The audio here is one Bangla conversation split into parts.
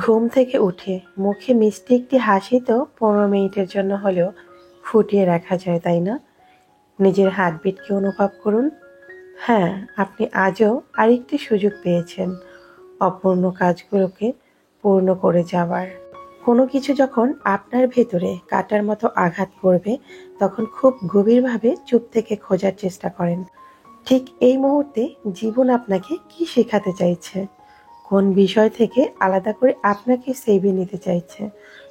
ঘুম থেকে উঠে মুখে মিষ্টি একটি হাসি তো 15 মিনিটের জন্য হলেও ফুটিয়ে রাখা যায়, তাই না? নিজের হার্টবিটকে অনুভব করুন। হ্যাঁ, আপনি আজও আরেকটি সুযোগ পেয়েছেন অপূর্ণ কাজগুলোকে পূর্ণ করে যাওয়ার। কোনো কিছু যখন আপনার ভেতরে কাটার মতো আঘাত করবে, তখন খুব গভীরভাবে চুপ থেকে খোঁজার চেষ্টা করেন। ঠিক এই মুহূর্তে জীবন আপনাকে কি শেখাতে চাইছে? কোন বিষয় থেকে আলাদা করে আপনাকে সেভিয়ে নিতে চাইছে?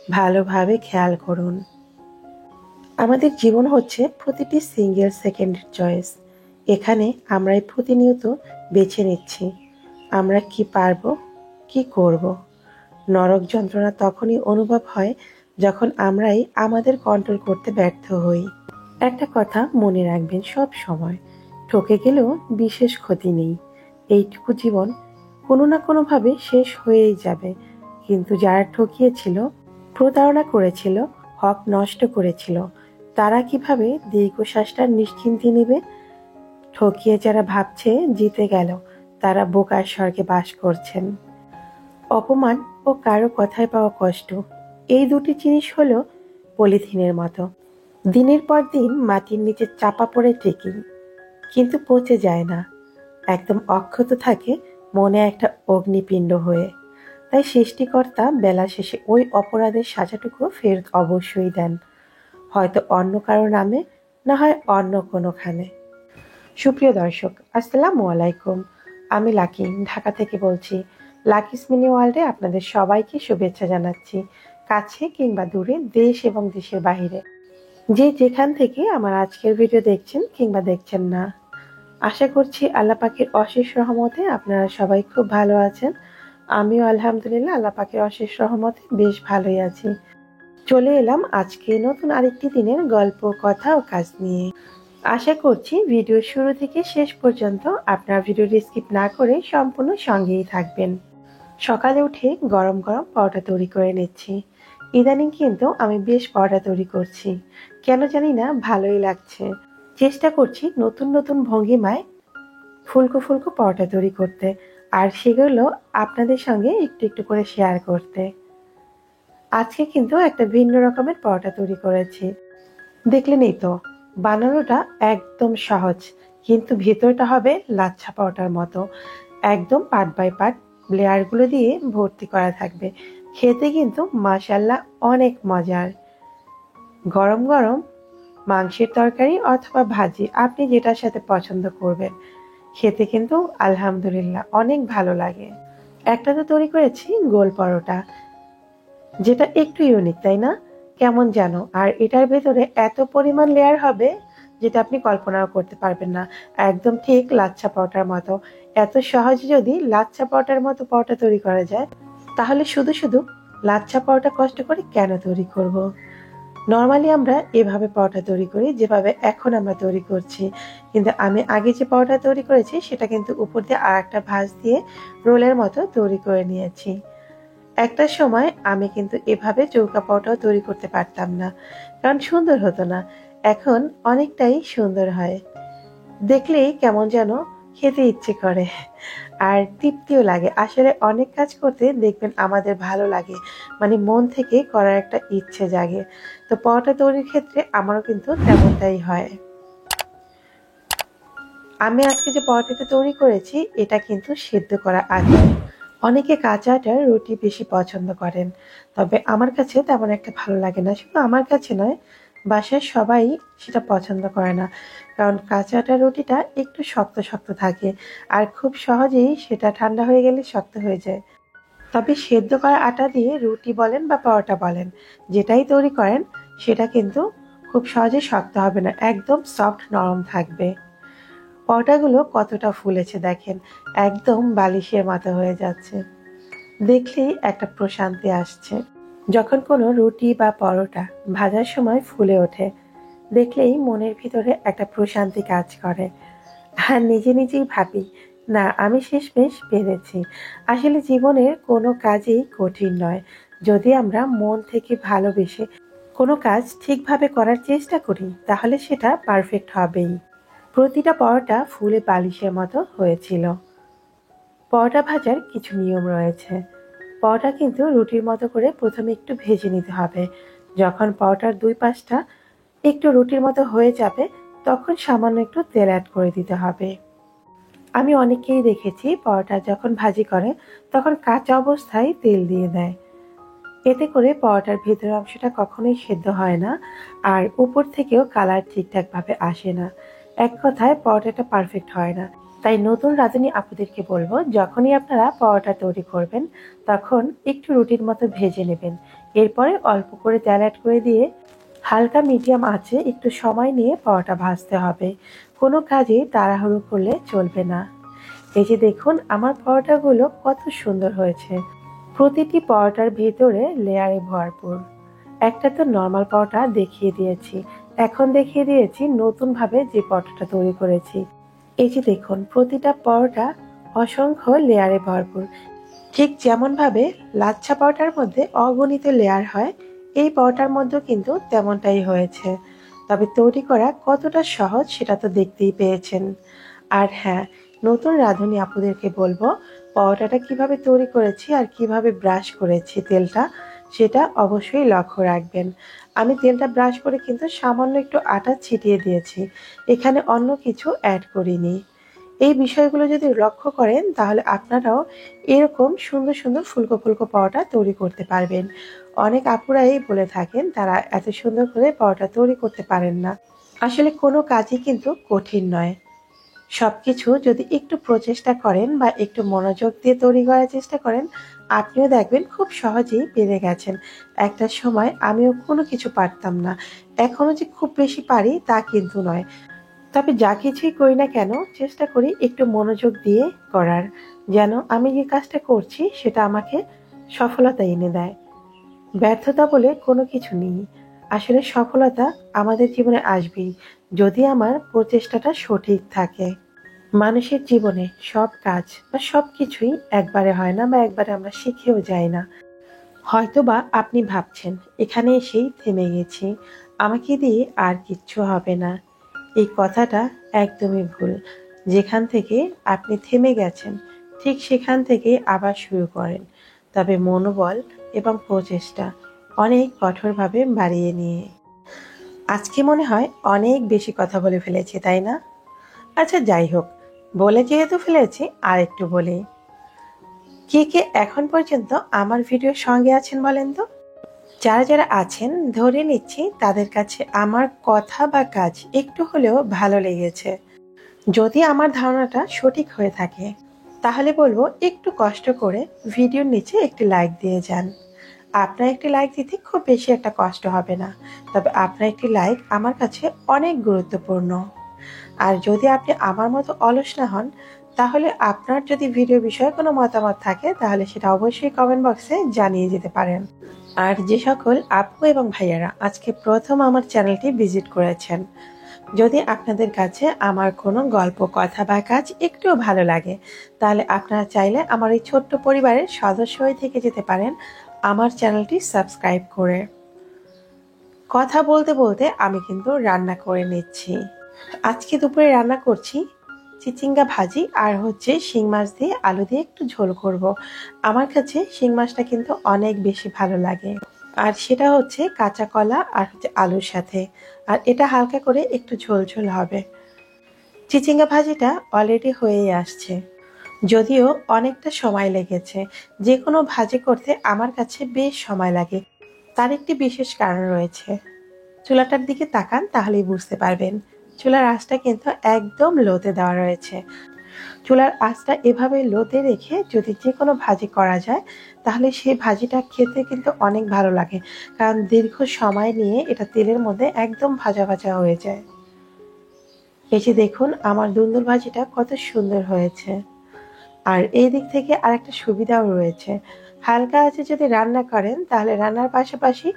ভালোভাবে খেয়াল করুন। আমাদের জীবন হচ্ছে প্রতিটি সিঙ্গেল সেকেন্ডের চয়েস। এখানে আমরাই প্রতিনিয়ত বেছে নিচ্ছি আমরা কি পারবো, কি করব। নরক যন্ত্রণা তখনই অনুভব হয় যখন আমরাই আমাদের কন্ট্রোল করতে ব্যর্থ হই। একটা কথা মনে রাখবেন সব সময়, ঠকে গেলেও বিশেষ ক্ষতি নেই। এইটুকু জীবন কোনো না কোনোভাবে শেষ হয়েই যাবে। কিন্তু যারা ঠকিয়েছিল, প্রতারণা করেছিল, হক নষ্ট করেছিল, তারা কিভাবে দীর্ঘশ্বাসটা নিশ্চিন্তে নেবে? ঠকিয়ে যারা ভাবছে জিতে গেল, তারা বোকার স্বর্গে বাস করছেন। অপমান ও কারো কথায় পাওয়া কষ্ট, এই দুটি জিনিস হলো পলিথিনের মতো। দিনের পর দিন মাটির নিচে চাপা পড়ে ঠিকই, কিন্তু পচে যায় না, একদম অক্ষত থাকে মনে একটা অগ্নিপিণ্ড হয়ে। তাই সৃষ্টিকর্তা বেলা শেষে ওই অপরাধের সাজাটুকু ফেরত অবশ্যই দেন, হয়তো অন্য কারো নামে, না হয় অন্য কোনোখানে। সুপ্রিয় দর্শক, আসসালামু আলাইকুম। আমি লাকি, ঢাকা থেকে বলছি। লাকিস মিনি ওয়ার্ল্ডে আপনাদের সবাইকে শুভেচ্ছা জানাচ্ছি, কাছে কিংবা দূরে, দেশ এবং দেশের বাহিরে। যে যেখান থেকে আমার আজকের ভিডিও দেখছেন কিংবা দেখছেন না, আশা করছি আল্লাহ পাকের অশেষ রহমতে আপনারা সবাই খুব ভালো আছেন। আমিও আলহামদুলিল্লাহ আল্লাহ পাকের অশেষ রহমতে বেশ ভালোই আছি। চলে এলাম আজকে নতুন আরেকটি দিনের গল্প, কথা ও কাজ নিয়ে। আশা করছি ভিডিও শুরু থেকে শেষ পর্যন্ত আপনার ভিডিওটি স্কিপ না করে সম্পূর্ণ সঙ্গেই থাকবেন। সকালে উঠে গরম গরম পরোটা তৈরি করে নিচ্ছি। ইদানিং কিন্তু আমি বেশ পরোটা তৈরি করছি, কেন জানি না ভালোই লাগছে। চেষ্টা করছি নতুন নতুন ভঙ্গিমায় ফুলকো ফুলকো পরোটা তৈরি করতে, আর সেগুলো আপনাদের সঙ্গে একটু একটু করে শেয়ার করতে। আজকে কিন্তু একটা ভিন্ন রকমের পরোটা তৈরি করেছি, দেখলেনই তো। বানানোটা একদম সহজ, কিন্তু ভেতরটা হবে লাচ্ছা পরোটার মতো, একদম পার্ট বাই পার্ট লেয়ারগুলো দিয়ে ভর্তি করা থাকবে। খেতে কিন্তু মাশাআল্লাহ অনেক মজার। গরম গরম মাংসের তরকারি অথবা ভাজি, আপনি যেটার সাথে পছন্দ করবেন, খেতে কিন্তু আলহামদুলিল্লাহ অনেক ভালো লাগে। একটা তো তৈরি করেছি গোল পরোটা, যেটা একটু ইউনিক, তাই না? কেমন যেন, আর এটার ভেতরে এত পরিমাণ লেয়ার হবে যেটা আপনি কল্পনাও করতে পারবেন না। একদম ঠিক লাচ্ছা পরোটার মতো। এত সহজে যদি লাচ্ছা পরোটার মতো পরোটা তৈরি করা যায়, তাহলে শুধু শুধু লাচ্ছা পরোটা কষ্ট করে কেন তৈরি করব? নর্মালি আমরা এভাবে পরোটা তৈরি করি যেভাবে এখন আমরা তৈরি করছি, কিন্তু আমি আগে যে পরোটা তৈরি করেছি সেটা কিন্তু উপর দিয়ে আর একটা ভাঁজ দিয়ে রোলের মতো তৈরি করে নিয়েছি। একটা সময় আমি কিন্তু এভাবে চৌকা পরোটাও তৈরি করতে পারতাম না, কারণ সুন্দর হতো না। এখন অনেকটাই সুন্দর হয়, দেখলেই কেমন যেন খেতে ইচ্ছে করে, আর তৃপ্তিও লাগে। আসলে অনেক কাজ করতে দেখবেন আমাদের ভালো লাগে, মানে মন থেকে করার একটা ইচ্ছে জাগে। তো পরোটা তৈরির ক্ষেত্রে আমারও কিন্তু তেমনটাই হয়। আমি আজকে যে পরোটাটা তৈরি করেছি এটা কিন্তু সিদ্ধ করা আটা। অনেকে কাঁচা আটার রুটি বেশি পছন্দ করেন, তবে আমার কাছে তেমন একটা ভালো লাগে না। শুধু আমার কাছে নয়, বাসার সবাই সেটা পছন্দ করে না, কারণ কাঁচা আটার রুটিটা একটু শক্ত শক্ত থাকে, আর খুব সহজেই সেটা ঠান্ডা হয়ে গেলে শক্ত হয়ে যায়। তবে সেদ্ধ করা আটা দিয়ে রুটি বলেন বা পরোটা বলেন, যেটাই তৈরি করেন, সেটা কিন্তু খুব সহজে শক্ত হবে না, একদম সফট নরম থাকবে। পরোটাগুলো কতটা ফুলেছে দেখেন, একদম বালিশের মতো হয়ে যাচ্ছে। দেখলেই একটা প্রশান্তি আসছে। যখন কোনো রুটি বা পরোটা ভাজার সময় ফুলে ওঠে, দেখলেই মনের ভিতরে একটা প্রশান্তি কাজ করে। আর নিজে নিজেই ভাবি, না আমি শেষমেশ পেরেছি। আসলে জীবনের কোনো কাজই কঠিন নয়, যদি আমরা মন থেকে ভালোবেসে কোনো কাজ ঠিকভাবে করার চেষ্টা করি, তাহলে সেটা পারফেক্ট হবেই। প্রতিটা পরোটা ফুলে বালিশের মতো হয়েছিল। পরোটা ভাজার কিছু নিয়ম রয়েছে। পরোটা কিন্তু রুটির মতো করে প্রথমে একটু ভেজে নিতে হবে। যখন পরোটার দুই পাশটা একটু রুটির মতো হয়ে যাবে তখন সামান্য একটু তেল অ্যাড করে দিতে হবে। আমি অনেককেই দেখেছি পরোটা যখন ভাজি করে তখন কাঁচা অবস্থায় তেল দিয়ে দেয়। এতে করে পরোটার ভেতরের অংশটা কখনোই সেদ্ধ হয় না, আর উপর থেকেও কালার ঠিকঠাকভাবে আসে না। এক কথায় পরোটাটা পারফেক্ট হয় না। তাই নতুন রাঁধুনি আপুদেরকে বলবো, যখনই আপনারা পরোটা তৈরি করবেন তখন একটু রুটির মতো ভেজে নেবেন। এরপরে অল্প করে তেল অ্যাড করে দিয়ে হালকা মিডিয়াম আঁচে একটু সময় নিয়ে পরোটা ভাজতে হবে। কোনো কাজেই তাড়াহুড়ো করলে চলবে না। এই যে দেখুন আমার পরোটাগুলো কত সুন্দর হয়েছে। প্রতিটি পরোটার ভেতরে লেয়ারে ভরপুর। একটা তো নর্মাল পরোটা দেখিয়ে দিয়েছি, এখন দেখিয়ে দিয়েছি নতুনভাবে যে পরোটাটা তৈরি করেছি। এই যে দেখুন প্রতিটা পরোটা অসংখ্য লেয়ারে ভরপুর। ঠিক যেমনভাবে লাচ্ছা পরোটার মধ্যে অগণিত লেয়ার হয়, এই পরোটার মধ্যেও কিন্তু তেমনটাই হয়েছে। তবে তৈরি করা কতটা সহজ সেটা তো দেখতেই পেয়েছেন। আর হ্যাঁ, নতুন রাঁধুনি আপুদেরকে বলবো, পরোটাটা কিভাবে তৈরি করেছি আর কিভাবে ব্রাশ করেছি তেলটা, সেটা অবশ্যই লক্ষ্য রাখবেন। আমি তেলটা ব্রাশ করে কিন্তু সামান্য একটু আটা ছিটিয়ে দিয়েছি, এখানে অন্য কিছু অ্যাড করিনি। এই বিষয়গুলো যদি লক্ষ্য করেন তাহলে আপনারাও এরকম সুন্দর সুন্দর ফুলকো ফুলকো পরোটা তৈরি করতে পারবেন। অনেক আপুরাই বলে থাকেন তারা এত সুন্দর করে পরোটা তৈরি করতে পারেন না। আসলে কোনো কাজই কিন্তু কঠিন নয়। সবকিছু যদি একটু প্রচেষ্টা করেন বা একটু মনোযোগ দিয়ে তৈরি করার চেষ্টা করেন, আপনিও দেখবেন খুব সহজেই পেরে গেছেন। একটা সময় আমিও কোনো কিছু পারতাম না, এখনো যে খুব বেশি পারি তা কিন্তু নয়। তবে যা কিছুই করি না কেন চেষ্টা করি একটু মনোযোগ দিয়ে করার, যেন আমি যে কাজটা করছি সেটা আমাকে সফলতা এনে দেয়। ব্যর্থতা বলে কোনো কিছু নেই। আসলে সফলতা আমাদের জীবনে আসবেই যদি আমার প্রচেষ্টাটা সঠিক থাকে। মানুষের জীবনে সব কাজ বা সবকিছুই একবারে হয় না বা একবারে আমরা শিখেও যাই না। হয়তোবা আপনি ভাবছেন এখানে এসেই থেমে গেছি, আমাকে দিয়ে আর কিচ্ছু হবে না। এই কথাটা একদমই ভুল। যেখান থেকে আপনি থেমে গেছেন ঠিক সেখান থেকে আবার শুরু করেন, তবে মনোবল এবং প্রচেষ্টা অনেক কঠোরভাবে বাড়িয়ে নিয়ে। আজকে মনে হয় অনেক বেশি কথা বলে ফেলেছি, তাই না? আচ্ছা যাই হোক, বলে যেহেতু ফেলেছি আর একটু বলি। কে কে এখন পর্যন্ত আমার ভিডিওর সঙ্গে আছেন বলেন তো? যারা যারা আছেন ধরে নিচ্ছি তাদের কাছে আমার কথা বা কাজ একটু হলেও ভালো লেগেছে। যদি আমার ধারণাটা সঠিক হয়ে থাকে তাহলে বলবো একটু কষ্ট করে ভিডিওর নিচে একটি লাইক দিয়ে যান। আপনার একটি লাইক দিতে খুব বেশি একটা কষ্ট হবে না, তবে আপনার একটি লাইক আমার কাছে অনেক গুরুত্বপূর্ণ। আর যদি আপনি আমার মতো অলস না হন তাহলে আপনার যদি ভিডিও বিষয়ে কোনো মতামত থাকে তাহলে সেটা অবশ্যই কমেন্ট বক্সে জানিয়ে যেতে পারেন। আর যে সকল আপু এবং ভাইয়ারা আজকে প্রথম আমার চ্যানেলটি ভিজিট করেছেন, যদি আপনাদের কাছে আমার কোনো গল্প কথা বা কাজ একটুও ভালো লাগে তাহলে আপনারা চাইলে আমার এই ছোট্ট পরিবারের সদস্য হয়ে থেকে যেতে পারেন আমার চ্যানেলটি সাবস্ক্রাইব করে। কথা বলতে বলতে আমি কিন্তু রান্না করে নিচ্ছি। আজকে দুপুরে রান্না করছি চিচিঙ্গা ভাজি আর হচ্ছে শিং মাছ দিয়ে আলু দিয়ে একটু ঝোল করব। আমার কাছে শিং মাছটা কিন্তু অনেক বেশি ভালো লাগে, আর সেটা হচ্ছে কাঁচা কলা আর হচ্ছে আলুর সাথে। আর এটা হালকা করে একটু ঝোল ঝোল হবে। চিচিঙ্গা ভাজিটা অলরেডি হয়েই আসছে, যদিও অনেকটা সময় লেগেছে। যে কোনো ভাজি করতে আমার কাছে বেশ সময় লাগে, তার একটি বিশেষ কারণ রয়েছে। চুলাটার দিকে তাকান তাহলেই বুঝতে পারবেন। চুলার আঁচটা কিন্তু একদম লোতে দেওয়া রয়েছে। চুলার আঁচটা এভাবে লোতে রেখে যদি যে কোনো ভাজি করা যায় তাহলে সেই ভাজিটা খেতে কিন্তু অনেক ভালো লাগে, কারণ দীর্ঘ সময় নিয়ে এটা তেলের মধ্যে একদম ভাজা ভাজা হয়ে যায়। এই যে দেখুন আমার দুন্দুল ভাজিটা কত সুন্দর হয়েছে। আর এই দিক থেকে আরেকটা সুবিধাও রয়েছে, হালকা আঁচে যদি রান্না করেন তাহলে রান্নার পাশাপাশি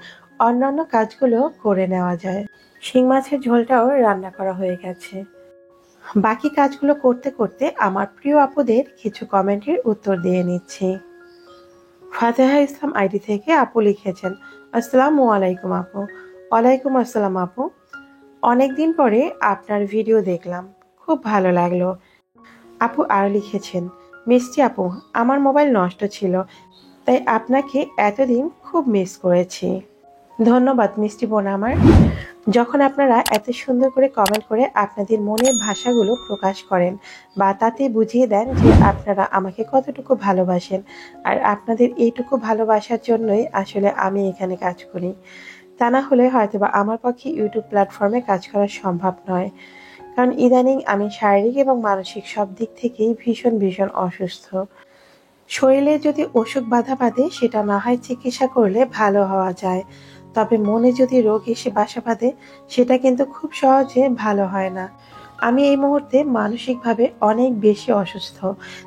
অন্যান্য কাজগুলো করে নেওয়া যায়। শিং মাছের ঝোলটাও রান্না করা হয়ে গেছে। বাকি কাজগুলো করতে করতে আমার প্রিয় আপুদের কিছু কমেন্টের উত্তর দিয়ে নিচ্ছি। ফাতেহা ইসলাম আইডি থেকে আপু লিখেছেন, আসসালামু আলাইকুম আপু। ওয়ালাইকুম আসসালাম আপু। অনেকদিন পরে আপনার ভিডিও দেখলাম, খুব ভালো লাগলো। আপু আর লিখেছেন, মিষ্টি আপু, আমার মোবাইল নষ্ট ছিল তাই আপনাকে এতদিন খুব মিস করেছি। ধন্যবাদ মিষ্টি বোন আমার। যখন আপনারা এত সুন্দর করে কমেন্ট করে আপনাদের মনের ভাষাগুলো প্রকাশ করেন বা তাতে বুঝিয়ে দেন যে আপনারা আমাকে কতটুকু ভালোবাসেন, আর আপনাদের এইটুকু ভালোবাসার জন্যই আসলে আমি এখানে কাজ করি। তা না হলে হয়তোবা আমার পক্ষে ইউটিউব প্ল্যাটফর্মে কাজ করা সম্ভব নয়। কারণ ইদানিং আমি শারীরিক এবং মানসিক সব দিক থেকেই ভীষণ ভীষণ অসুস্থ। শরীরে যদি অসুখ বাধা বাঁধে সেটা না হয় চিকিৎসা করলে ভালো হওয়া যায়, তবে মনে যদি রোগ এসে বাসা বাঁধে সেটা কিন্তু খুব সহজে ভালো হয় না। আমি এই মুহূর্তে মানসিকভাবে অনেক বেশি অসুস্থ।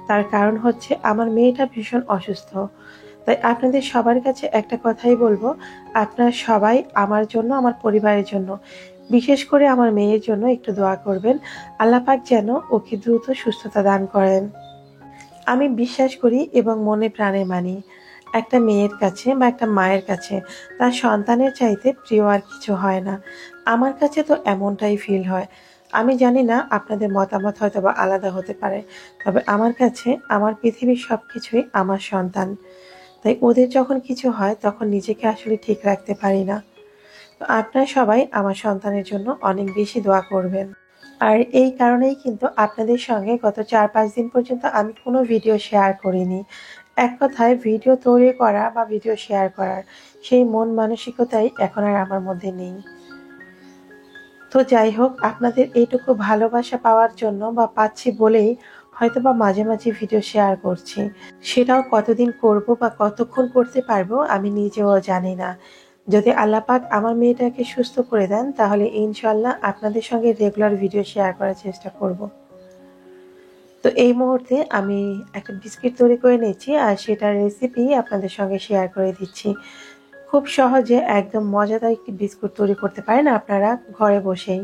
তার কারণ হচ্ছে আমার মেয়েটা ভীষণ অসুস্থ। তাই আপনাদের সবার কাছে একটা কথাই বলবো, আপনারা সবাই আমার জন্য, আমার পরিবারের জন্য, বিশেষ করে আমার মেয়ের জন্য একটু দোয়া করবেন। আল্লাহ পাক যেন ওকে দ্রুত সুস্থতা দান করেন। আমি বিশ্বাস করি এবং মনে প্রাণে মানি, একটা মেয়ের কাছে বা একটা মায়ের কাছে তার সন্তানের চাইতে প্রিয় আর কিছু হয় না। আমার কাছে তো এমনটাই ফিল হয়। আমি জানি না আপনাদের মতামত হয়তো বা আলাদা হতে পারে, তবে আমার কাছে আমার পৃথিবীর সবকিছুই আমার সন্তান। তাই ওদের যখন কিছু হয় তখন নিজেকে আসলে ঠিক রাখতে পারি না। তো আপনারা সবাই আমার সন্তানের জন্য অনেক বেশি দোয়া করবেন। আর এই কারণেই কিন্তু আপনাদের সঙ্গে গত ৪-৫ দিন পর্যন্ত আমি কোনো ভিডিও শেয়ার করিনি। এক কথায় ভিডিও তৈরি করা বা ভিডিও শেয়ার করার সেই মন মানসিকতাই এখন আর আমার মধ্যে নেই। তো যাই হোক, আপনাদের এইটুকু ভালোবাসা পাওয়ার জন্য বা পাচ্ছি বলেই হয়তোবা মাঝে মাঝে ভিডিও শেয়ার করছি। সেটাও কতদিন করব বা কতক্ষণ করতে পারবো আমি নিজেও জানি না। যদি আল্লাহ পাক আমার মেয়েটাকে সুস্থ করে দেন তাহলে ইনশাল্লাহ আপনাদের সঙ্গে রেগুলার ভিডিও শেয়ার করার চেষ্টা করব। তো এই মুহূর্তে আমি একটা বিস্কিট তৈরি করে নিচ্ছি আর সেটার রেসিপি আপনাদের সঙ্গে শেয়ার করে দিচ্ছি। খুব সহজে একদম মজাদার একটি বিস্কুট তৈরি করতে পারেন আপনারা ঘরে বসেই।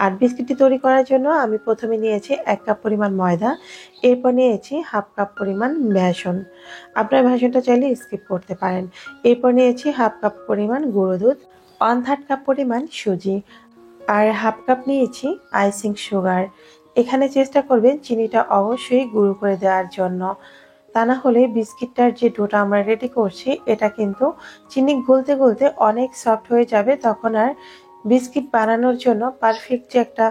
আর বিস্কিটটি তৈরি করার জন্য আমি প্রথমে নিয়েছি ১ কাপ পরিমাণ ময়দা, এরপর নিয়েছি 1/2 কাপ পরিমাণ বেসন। আপনারা বেসনটা চাইলে স্কিপ করতে পারেন। এরপর নিয়েছি 1/2 কাপ পরিমাণ গুঁড়ো দুধ, 1/3 কাপ পরিমাণ সুজি, আর 1/2 কাপ নিয়েছি আইসিং সুগার। এখানে চেষ্টা করবেন চিনিটা অবশ্যই গুঁড়ো করে দেওয়ার জন্য। তা না হলে বিস্কিটটার যে ডোটা আমরা রেডি করছি এটা কিন্তু চিনি গলতে গলতে অনেক সফট হয়ে যাবে, তখন আর বিস্কিট বানানোর জন্য পারফেক্ট যে একটা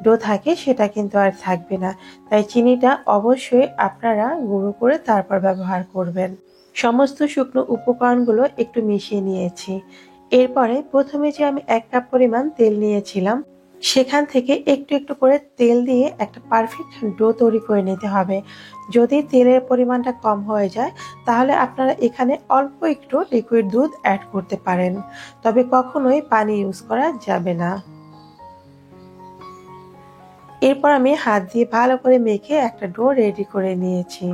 ডো থাকে সেটা কিন্তু আর থাকবে না। তাই চিনিটা অবশ্যই আপনারা গুঁড়ো করে তারপর ব্যবহার করবেন। সমস্ত শুকনো উপকরণগুলো একটু মিশিয়ে নিয়েছি। এরপরে প্রথমে যে আমি 1 কাপ পরিমাণ তেল নিয়েছিলাম সেখান থেকে একটু একটু করে তেল দিয়ে একটা পারফেক্ট ডো তৈরি করে নিতে হবে। যদি তেলের পরিমাণটা কম হয়ে যায় তাহলে আপনারা এখানে অল্প একটু লিকুইড দুধ অ্যাড করতে পারেন, তবে কখনোই পানি ইউজ করা যাবে না। এরপর আমি হাত দিয়ে ভালো করে মেখে একটা ডো রেডি করে নিয়েছি।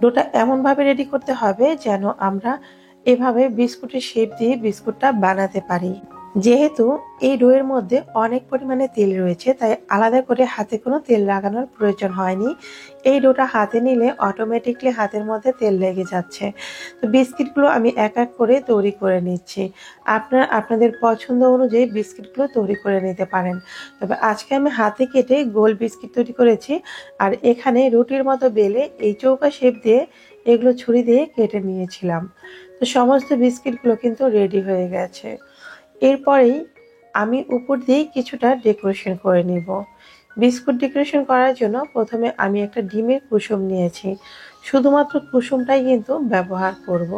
ডোটা এমনভাবে রেডি করতে হবে যেন আমরা এভাবে বিস্কুটের শেপ দিয়ে বিস্কুটটা বানাতে পারি। যেহেতু এই ডোয়ের মধ্যে অনেক পরিমাণে তেল রয়েছে তাই আলাদা করে হাতে কোনো তেল লাগানোর প্রয়োজন হয়নি। এই ডোটা হাতে নিলে অটোমেটিকলি হাতের মধ্যে তেল লেগে যাচ্ছে। তো বিস্কিটগুলো আমি এক এক করে তৈরি করে নিচ্ছি। আপনারা আপনাদের পছন্দ অনুযায়ী বিস্কিটগুলো তৈরি করে নিতে পারেন। তবে আজকে আমি হাতে কেটে গোল বিস্কিট তৈরি করেছি, আর এখানে রুটির মতো বেলে এই চৌকা শেপ দিয়ে এগুলো ছুরি দিয়ে কেটে নিয়েছিলাম। তো সমস্ত বিস্কিটগুলো কিন্তু রেডি হয়ে গেছে। এরপরেই আমি উপর দিয়ে কিছুটা ডেকোরেশন করে নিব। বিস্কুট ডেকোরেশন করার জন্য প্রথমে আমি একটা ডিমের কুসুম নিয়েছি। শুধুমাত্র কুসুমটাই কিন্তু ব্যবহার করব।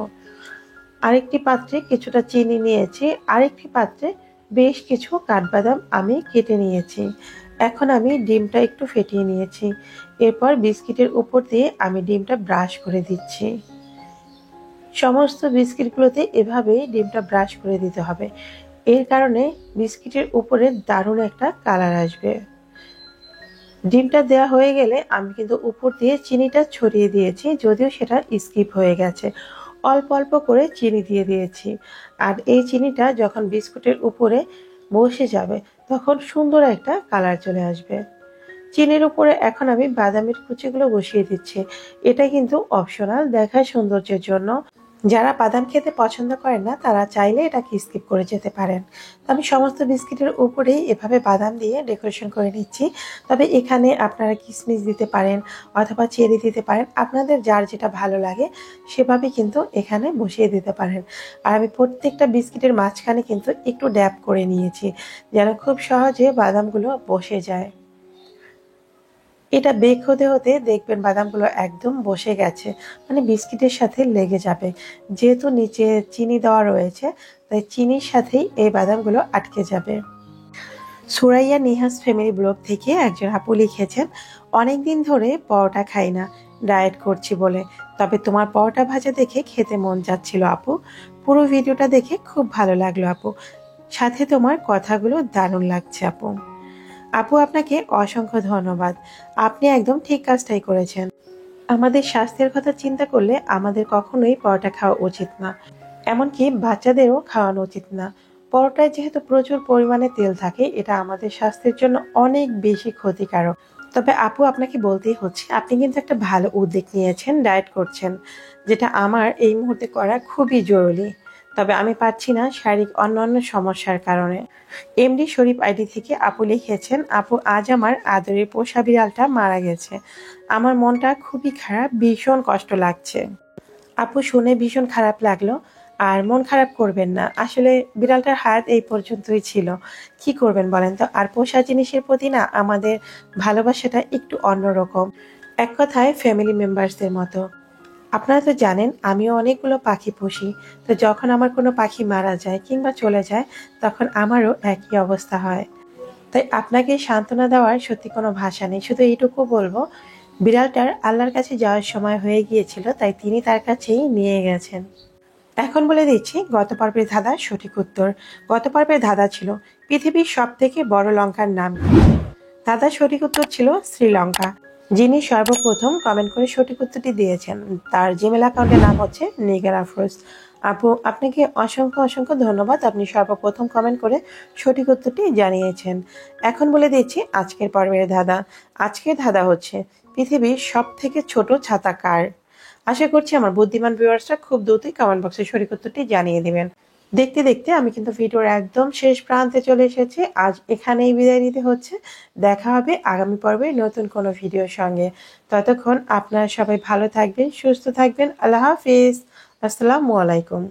আরেকটি পাত্রে কিছুটা চিনি নিয়েছি, আরেকটি পাত্রে বেশ কিছু কাঠবাদাম আমি কেটে নিয়েছি। এখন আমি ডিমটা একটু ফেটিয়ে নিয়েছি। এরপর বিস্কিটের উপর দিয়ে আমি ডিমটা ব্রাশ করে দিচ্ছি। সমস্ত বিস্কিটগুলোতে এভাবেই ডিমটা ব্রাশ করে দিতে হবে। এর কারণে বিস্কিটের উপরে দারুণ একটা কালার আসবে। ডিমটা দেওয়া হয়ে গেলে আমি কিন্তু উপর দিয়ে চিনিটা ছড়িয়ে দিয়েছি, যদিও সেটা স্কিপ হয়ে গেছে। অল্প অল্প করে চিনি দিয়ে দিয়েছি। আর এই চিনিটা যখন বিস্কুটের উপরে বসে যাবে তখন সুন্দর একটা কালার চলে আসবে। চিনির উপরে এখন আমি বাদামের কুচিগুলো বসিয়ে দিচ্ছি। এটা কিন্তু অপশনাল, দেখার সৌন্দর্যের জন্য। যারা বাদাম খেতে পছন্দ করেন না তারা চাইলে এটাকে স্কিপ করে যেতে পারেন। তো আমি সমস্ত বিস্কিটের উপরেই এভাবে বাদাম দিয়ে ডেকোরেশন করে নিচ্ছি। তবে এখানে আপনারা কিশমিশ দিতে পারেন অথবা চেরি দিতে পারেন, আপনাদের যার যেটা ভালো লাগে সেভাবে কিন্তু এখানে বসিয়ে দিতে পারেন। আর আমি প্রত্যেকটা বিস্কিটের মাঝখানে কিন্তু একটু ড্যাব করে নিয়েছি যেন খুব সহজে বাদামগুলো বসে যায়। এটা বেক হতে হতে দেখবেন বাদামগুলো একদম বসে গেছে, মানে বিস্কিটের সাথে লেগে যাবে। যেহেতু নিচে চিনি দেওয়া রয়েছে তাই চিনির সাথেই এই বাদামগুলো আটকে যাবে। সুরাইয়া নিহাস ফ্যামিলি ব্লগ থেকে একজন আপু লিখেছেন, অনেকদিন ধরে পরোটা খাই না, ডায়েট করছি বলে, তবে তোমার পরোটা ভাজা দেখে খেতে মন যাচ্ছিল আপু। পুরো ভিডিওটা দেখে খুব ভালো লাগলো আপু, সাথে তোমার কথাগুলো দারুণ লাগছে আপু। আপু আপনাকে অসংখ্য ধন্যবাদ, আপনি একদম ঠিক কাজটাই করেছেন। আমাদের স্বাস্থ্যের কথা চিন্তা করলে আমাদের কখনোই পরোটা খাওয়া উচিত না, এমনকি বাচ্চাদেরও খাওয়ানো উচিত না। পরোটায় যেহেতু প্রচুর পরিমাণে তেল থাকে, এটা আমাদের স্বাস্থ্যের জন্য অনেক বেশি ক্ষতিকারক। তবে আপু আপনাকে বলতেই হচ্ছে, আপনি কিন্তু একটা ভালো উদ্যোগ নিয়েছেন, ডায়েট করছেন, যেটা আমার এই মুহূর্তে করা খুবই জরুরি। তবে আমি পারছি না শারীরিক অন্যান্য সমস্যার কারণে। এমডি শরীফ আইডি থেকে আপু লিখেছেন, আপু আজ আমার আদরের পোষা বিড়ালটা মারা গেছে, আমার মনটা খুবই খারাপ, ভীষণ কষ্ট লাগছে। আপু শুনে ভীষণ খারাপ লাগলো। আর মন খারাপ করবেন না, আসলে বিড়ালটার হায়াত এই পর্যন্তই ছিল, কি করবেন বলেন তো। আর পোষা জিনিসের প্রতি না আমাদের ভালোবাসাটা একটু অন্যরকম, এক কথায় ফ্যামিলি মেম্বার্সদের মতো। আপনারা তো জানেন আমিও অনেকগুলো পাখি পুষি, তো যখন আমার কোনো পাখি মারা যায় কিংবা চলে যায় তখন আমারও একই অবস্থা হয়। তাই আপনাকে সান্ত্বনা দেওয়ার সত্যি কোনো ভাষা নেই, শুধু এইটুকু বলবো, বিড়ালটার আল্লাহর কাছে যাওয়ার সময় হয়ে গিয়েছিল, তাই তিনি তার কাছেই নিয়ে গেছেন। এখন বলে দিচ্ছি গত পর্বের ধাঁধার সঠিক উত্তর। গত পর্বের ধাঁধা ছিল, পৃথিবীর সব থেকে বড় লঙ্কার নাম কি? ধাঁধার সঠিক উত্তর ছিল শ্রীলঙ্কা। যিনি সর্বপ্রথম কমেন্ট করে সঠিক উত্তরটি দিয়েছেন তার জিমেল অ্যাকাউন্টের নাম হচ্ছে নিগার আফরোজ। আপু আপনাকে অসংখ্য অসংখ্য ধন্যবাদ, আপনি সর্বপ্রথম কমেন্ট করে সঠিক উত্তরটি জানিয়েছেন। এখন বলে দিচ্ছি আজকের পর্বের ধাঁধা। আজকের ধাঁধা হচ্ছে, পৃথিবীর সব থেকে ছোট ছাতা কার? আশা করছি আমার বুদ্ধিমান ভিউয়ার্সরা খুব দ্রুতই কমেন্ট বক্সে সঠিক উত্তরটি জানিয়ে দিবেন। দেখতে দেখতে আমি কিন্তু ভিডিওর একদম শেষ প্রান্তে চলে এসেছি, আজ এখানেই বিদায় নিতে হচ্ছে। দেখা হবে আগামী পর্বে নতুন কোনো ভিডিওর সঙ্গে। ততক্ষণ আপনারা সবাই ভালো থাকবেন, সুস্থ থাকবেন। আল্লাহ হাফিজ। আসসালামু আলাইকুম।